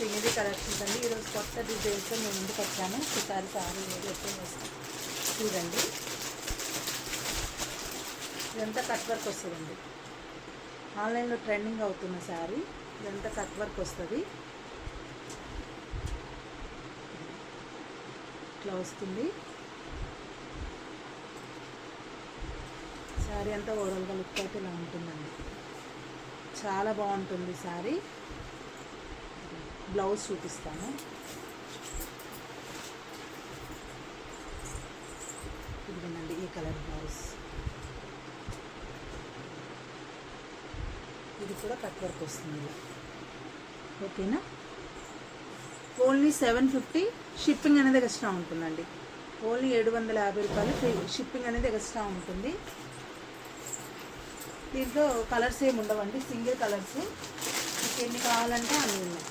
Srinidhi collections అండి. ఈరోజు కొత్త డిజైన్స్తో మేము ముందుకు వచ్చాను. ఒకసారి సారీ ఎప్పుడు చూడండి. ఇదంతా కట్ వర్క్ వస్తుందండి. ఆన్లైన్లో ట్రెండింగ్ అవుతున్న శారీ. ఇదంతా కట్ వర్క్ వస్తుంది. ఇట్లా వస్తుంది. శారీ అంతా ఓవరాల్గా లుక్ అయితే ఇలా ఉంటుందండి. చాలా బాగుంటుంది శారీ. బ్లౌజ్ చూపిస్తాను. ఇదిగోనండి ఈ కలర్ బ్లౌజ్. ఇది కూడా కట్ వర్క్ వస్తుంది. ఓకేనా? ఓన్లీ 750. షిప్పింగ్ అనేది ఎక్స్ట్రా ఉంటుందండి. ఓన్లీ 750 రూపాయలు ఫ్రీ షిప్పింగ్ అనేది ఎక్స్ట్రా ఉంటుంది. దీంట్లో కలర్స్ ఏమి ఉండవండి, సింగిల్ కలర్స్. మీకు ఎన్ని కావాలంటే అన్నీ ఉన్నాయి.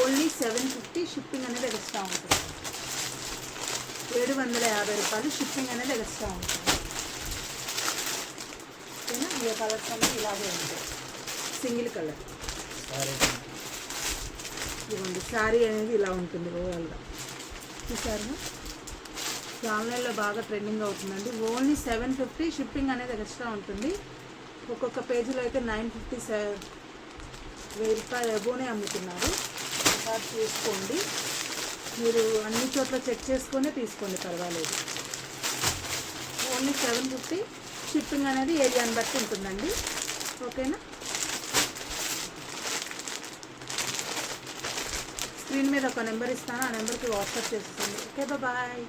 ఓన్లీ 750. షిప్పింగ్ అనేది ఎక్స్ట్రా ఉంటుంది. 750 రూపాయలు షిప్పింగ్ అనేది ఎక్స్ట్రా ఉంటుంది. ఓకేనా? ఈ కలర్స్ అనేది ఇలాగే ఉంటాయి. Single colour. ఇదిగోండి శారీ అనేది ఇలా ఉంటుంది ఓవరాల్గా. చూసారుగా? ఆన్లైన్లో బాగా ట్రెండింగ్ అవుతుందండి. ఓన్లీ 750. షిప్పింగ్ అనేది ఎక్స్ట్రా ఉంటుంది. ఒక్కొక్క పేజీలో అయితే 950, 1000 రూపాయలు ఎబోనే అమ్ముతున్నారు. ఒకసారి చూసుకోండి. మీరు అన్ని చోట్ల చెక్ చేసుకొని తీసుకోండి, పర్వాలేదు. ఓన్లీ 750. షిప్పింగ్ అనేది ఏరియాని బట్టి ఉంటుందండి. ఓకేనా? స్క్రీన్ మీద ఒక నెంబర్ ఇస్తాను. ఆ నెంబర్కి వాట్సాప్ చేస్తుంది. Okay, bye.